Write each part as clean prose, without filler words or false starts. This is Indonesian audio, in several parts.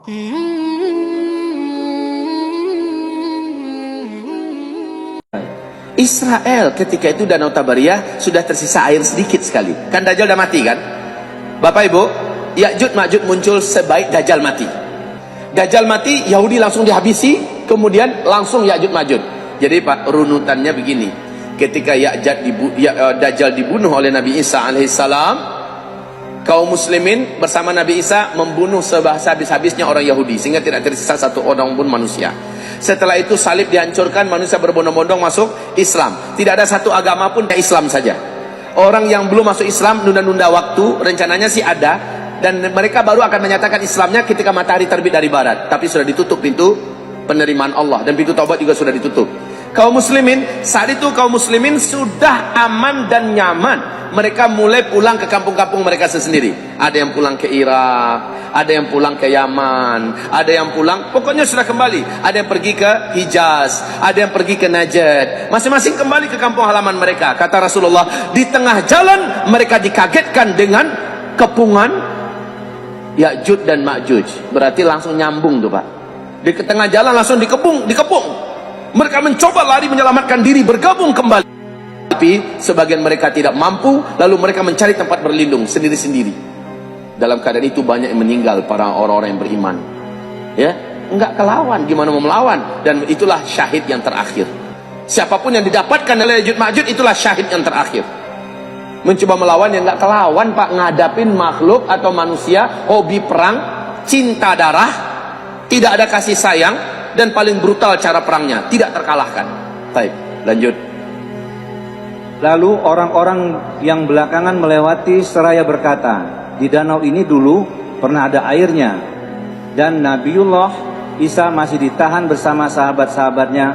Israel ketika itu Danau Tabariyah sudah tersisa air sedikit sekali. Kan Dajjal udah mati kan? Bapak Ibu, Ya'juj Ma'juj muncul sebaik Dajjal mati. Dajjal mati, Yahudi langsung dihabisi, kemudian langsung Ya'juj Ma'juj. Jadi Pak, runutannya begini. Ketika Dajjal dibunuh oleh Nabi Isa alaihissalam, kaum muslimin bersama Nabi Isa membunuh sehabis-habisnya orang Yahudi sehingga tidak tersisa satu orang pun manusia. Setelah itu salib dihancurkan, manusia berbondong-bondong masuk Islam. Tidak ada satu agama pun Islam saja. Orang yang belum masuk Islam nunda-nunda waktu, rencananya sih ada, dan mereka baru akan menyatakan Islamnya ketika matahari terbit dari barat. Tapi sudah ditutup pintu penerimaan Allah dan pintu taubat juga sudah ditutup. Kaum muslimin, saat itu kaum muslimin sudah aman dan nyaman. Mereka mulai pulang ke kampung-kampung mereka sendiri. Ada yang pulang ke Irak, ada yang pulang ke Yaman, ada yang pulang, pokoknya sudah kembali. Ada yang pergi ke Hijaz, ada yang pergi ke Najd. Masing-masing kembali ke kampung halaman mereka. Kata Rasulullah, di tengah jalan mereka dikagetkan dengan kepungan Ya'juj dan Ma'juj. Berarti langsung nyambung tuh Pak. Di tengah jalan langsung dikepung. Mereka mencoba lari menyelamatkan diri, bergabung kembali. Tapi sebagian mereka tidak mampu, lalu mereka mencari tempat berlindung sendiri-sendiri. Dalam keadaan itu banyak yang meninggal, para orang-orang yang beriman. Ya, enggak kelawan, gimana mau melawan? Dan itulah syahid yang terakhir. Siapapun yang didapatkan oleh Ya'juj Ma'juj, itulah syahid yang terakhir. Mencoba melawan yang enggak kelawan Pak, ngadapin makhluk atau manusia, hobi perang, cinta darah, tidak ada kasih sayang, dan paling brutal cara perangnya, tidak terkalahkan. Baik, lanjut. Lalu orang-orang yang belakangan melewati seraya berkata, di danau ini dulu pernah ada airnya, dan Nabiullah Isa masih ditahan bersama sahabat-sahabatnya,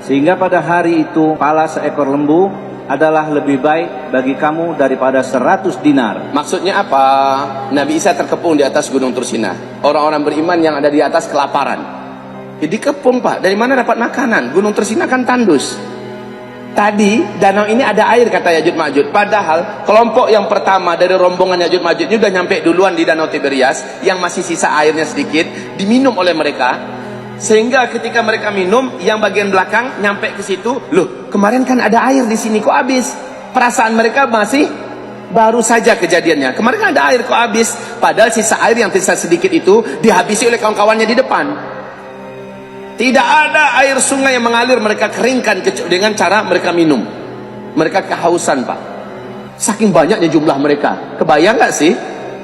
sehingga pada hari itu kepala seekor lembu adalah lebih baik bagi kamu daripada 100 dinar. Maksudnya apa? Nabi Isa terkepung di atas gunung Tursina. Orang-orang beriman yang ada di atas kelaparan. Jadi kepung Pak, dari mana dapat makanan? Gunung Tursina kan tandus. Tadi danau ini ada air kata Ya'juj Ma'juj. Padahal kelompok yang pertama dari rombongan Ya'juj Ma'juj ini udah nyampe duluan di danau Tiberias, yang masih sisa airnya sedikit, diminum oleh mereka. Sehingga ketika mereka minum, yang bagian belakang nyampe ke situ, loh kemarin kan ada air di sini kok habis? Perasaan mereka masih baru saja kejadiannya. Kemarin kan ada air kok habis? Padahal sisa air yang tersisa sedikit itu dihabisi oleh kawan-kawannya di depan. Tidak ada air sungai yang mengalir, mereka keringkan dengan cara mereka minum. Mereka kehausan Pak. Saking banyaknya jumlah mereka. Kebayang gak sih?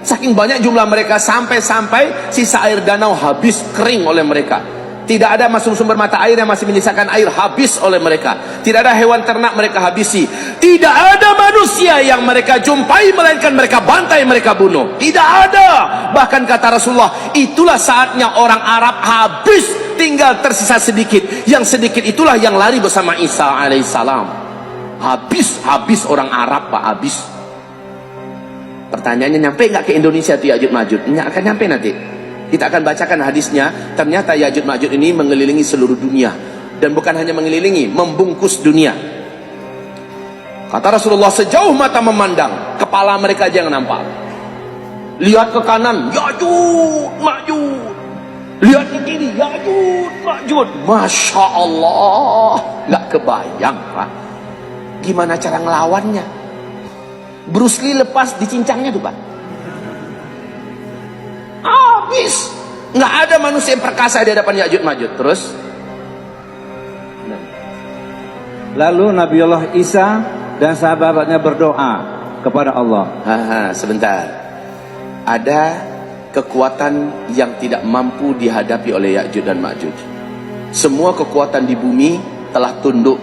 Saking banyak jumlah mereka sampai-sampai sisa air danau habis kering oleh mereka. Tidak ada sumber mata air yang masih menyisakan air, habis oleh mereka. Tidak ada hewan ternak mereka habisi. Tidak ada manusia yang mereka jumpai melainkan mereka bantai, mereka bunuh. Tidak ada. Bahkan kata Rasulullah, itulah saatnya orang Arab habis, tinggal tersisa sedikit. Yang sedikit itulah yang lari bersama Isa alaihissalam. Habis orang Arab Pak, habis. Pertanyaannya, nyampe nggak ke Indonesia tuh Ya'juj Ma'juj? Nggak akan nyampe nanti. Kita akan bacakan hadisnya. Ternyata Ya'juj Ma'juj ini mengelilingi seluruh dunia. Dan bukan hanya mengelilingi, membungkus dunia. Kata Rasulullah, sejauh mata memandang, kepala mereka aja yang nampak. Lihat ke kanan, Ya'juj Ma'juj. Lihat ke kiri, Ya'juj Ma'juj. Masya Allah. Nggak kebayang Pak, gimana cara ngelawannya. Bruce Lee lepas dicincangnya tuh Pak, habis. Nggak ada manusia yang perkasa di hadapan Ya'juj Ma'juj. Terus lalu Nabiullah Isa dan sahabatnya berdoa kepada Allah. Sebentar. Ada kekuatan yang tidak mampu dihadapi oleh Ya'juj dan Ma'juj. Semua kekuatan di bumi telah tunduk.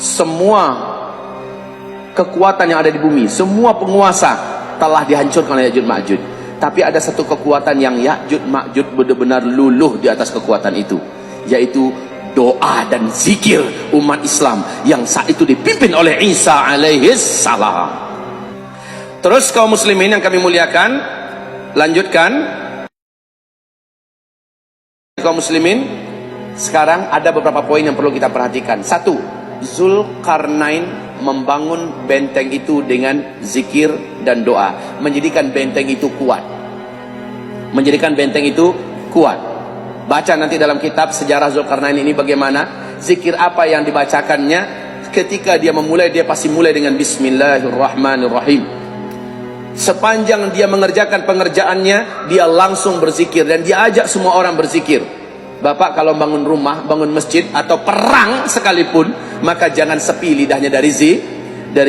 Semua kekuatan yang ada di bumi, semua penguasa telah dihancurkan oleh Ya'juj Ma'juj. Tapi ada satu kekuatan yang Ya'juj Ma'juj benar-benar luluh di atas kekuatan itu, yaitu doa dan zikir umat Islam yang saat itu dipimpin oleh Isa alaihissalam. Terus kaum muslimin yang kami muliakan, lanjutkan. Kaum muslimin, sekarang ada beberapa poin yang perlu kita perhatikan. Satu, Zulkarnain membangun benteng itu dengan zikir dan doa, menjadikan benteng itu kuat. menjadikan benteng itu kuat. Baca nanti dalam kitab sejarah Zulkarnain ini bagaimana zikir apa yang dibacakannya. Ketika dia memulai, dia pasti mulai dengan Bismillahirrahmanirrahim. Sepanjang dia mengerjakan pengerjaannya, dia langsung berzikir dan dia ajak semua orang berzikir. Bapak kalau bangun rumah, bangun masjid atau perang sekalipun, maka jangan sepi lidahnya dari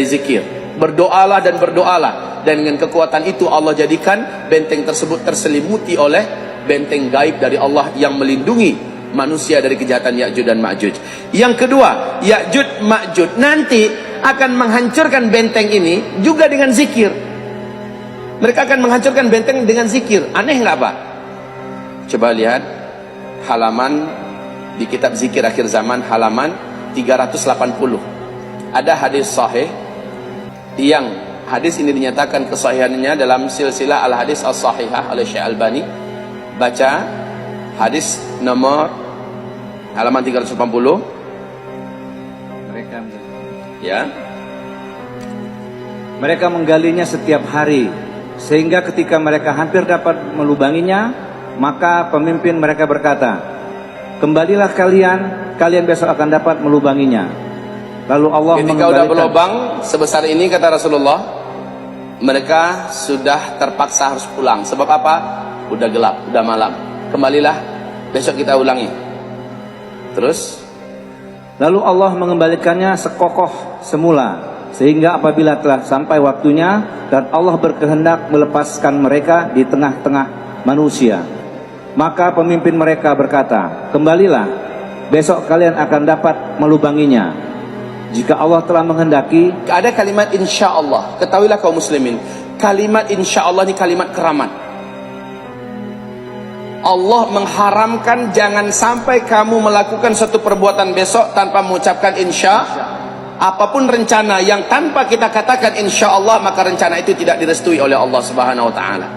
zikir. Berdoalah dan berdoalah, dan dengan kekuatan itu Allah jadikan benteng tersebut terselimuti oleh benteng gaib dari Allah yang melindungi manusia dari kejahatan Ya'juj dan Ma'juj. Yang kedua, Ya'juj Ma'juj nanti akan menghancurkan benteng ini juga dengan zikir. Mereka akan menghancurkan benteng dengan zikir. Aneh nggak Pak? Coba lihat halaman di kitab Zikir Akhir Zaman, halaman 380. Ada hadis sahih yang hadis ini dinyatakan kesahihannya dalam silsilah al-hadis as-sahihah oleh Syekh Albani. Baca hadis nomor halaman 380. Mereka menggalinya setiap hari, sehingga ketika mereka hampir dapat melubanginya, maka pemimpin mereka berkata, "Kembalilah kalian besok akan dapat melubanginya." Lalu Allah ketika udah berlubang sebesar ini, kata Rasulullah, mereka sudah terpaksa harus pulang. Sebab apa? Udah gelap, udah malam. Kembalilah, besok kita ulangi. Terus lalu Allah mengembalikannya sekokoh semula, sehingga apabila telah sampai waktunya dan Allah berkehendak melepaskan mereka di tengah-tengah manusia, maka pemimpin mereka berkata, "Kembalilah, besok kalian akan dapat melubanginya jika Allah telah menghendaki." ada kalimat insya Allah. Ketahuilah kaum muslimin, kalimat insya Allah ini kalimat keramat. Allah mengharamkan jangan sampai kamu melakukan suatu perbuatan besok tanpa mengucapkan insya. Apapun rencana yang tanpa kita katakan insya Allah, maka rencana itu tidak direstui oleh Allah Subhanahu wa taala.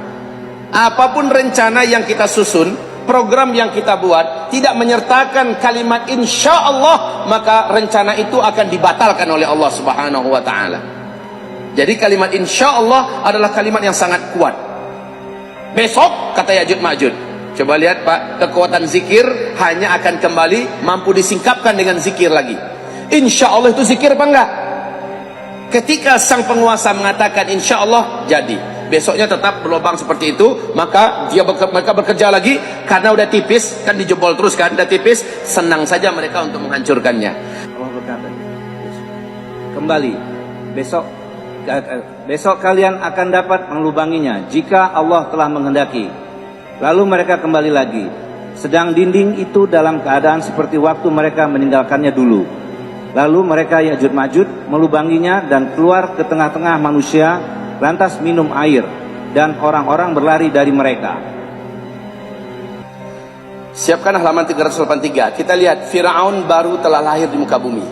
Apapun rencana yang kita susun, program yang kita buat, tidak menyertakan kalimat insya Allah, maka rencana itu akan dibatalkan oleh Allah Subhanahu wa taala. Jadi kalimat insya Allah adalah kalimat yang sangat kuat. Besok kata Ya'juj Ma'juj. Coba lihat Pak, kekuatan zikir hanya akan kembali mampu disingkapkan dengan zikir lagi. Insya Allah itu zikir apa enggak? Ketika sang penguasa mengatakan insya Allah, jadi besoknya tetap berlubang seperti itu, maka mereka bekerja lagi karena udah tipis, kan dijebol terus kan, udah tipis, senang saja mereka untuk menghancurkannya. Allah berkata, "Kembali, besok kalian akan dapat melubanginya jika Allah telah menghendaki." Lalu mereka kembali lagi, sedang dinding itu dalam keadaan seperti waktu mereka meninggalkannya dulu. Lalu mereka Ya'juj Ma'juj melubanginya dan keluar ke tengah-tengah manusia, lantas minum air, dan orang-orang berlari dari mereka. Siapkan halaman 383. Kita lihat Firaun baru telah lahir di muka bumi,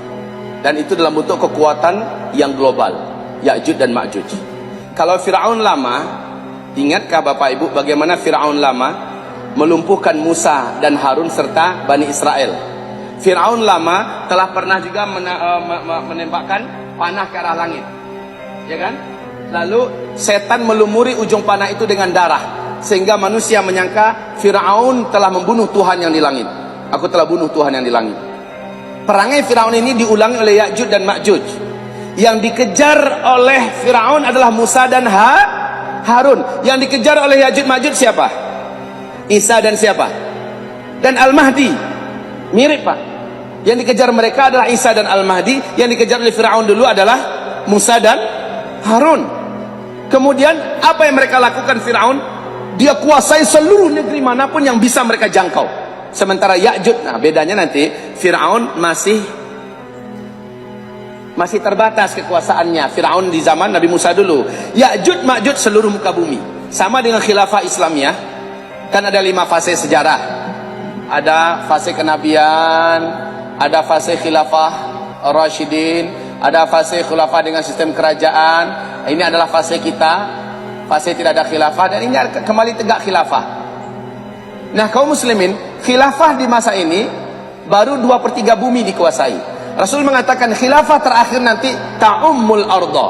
dan itu dalam bentuk kekuatan yang global, Ya'juj dan Ma'juj. Kalau Firaun lama, ingatkah Bapak Ibu bagaimana Firaun lama melumpuhkan Musa dan Harun serta Bani Israel? Firaun lama telah pernah juga menembakkan panah ke arah langit, ya kan? Lalu setan melumuri ujung panah itu dengan darah, sehingga manusia menyangka Firaun telah membunuh Tuhan yang di langit. Aku telah bunuh Tuhan yang di langit. Perangai Firaun ini diulangi oleh Ya'juj dan Ma'juj. Yang dikejar oleh Firaun adalah Musa dan Harun. Yang dikejar oleh Ya'juj Ma'juj siapa? Isa dan siapa? Dan Al-Mahdi. Mirip Pak. Yang dikejar mereka adalah Isa dan Al-Mahdi. Yang dikejar oleh Firaun dulu adalah Musa dan Harun. Kemudian apa yang mereka lakukan Firaun? Dia kuasai seluruh negeri manapun yang bisa mereka jangkau. Sementara Ya'juj, nah bedanya nanti Firaun masih terbatas kekuasaannya. Firaun di zaman Nabi Musa dulu. Ya'juj Ma'juj seluruh muka bumi. Sama dengan khilafah Islamiyah, kan ada 5 fase sejarah. Ada fase kenabian, ada fase khilafah Rasyidin, ada fase khilafah dengan sistem kerajaan. Ini adalah fase kita, fase tidak ada khilafah, dan ini kembali tegak khilafah. Nah kaum muslimin, khilafah di masa ini baru 2/3 bumi dikuasai. Rasul mengatakan khilafah terakhir nanti ta'ummul arda.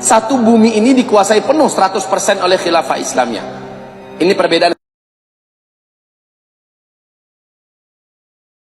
Satu bumi ini dikuasai penuh 100% oleh khilafah Islamiyah. Ini perbedaan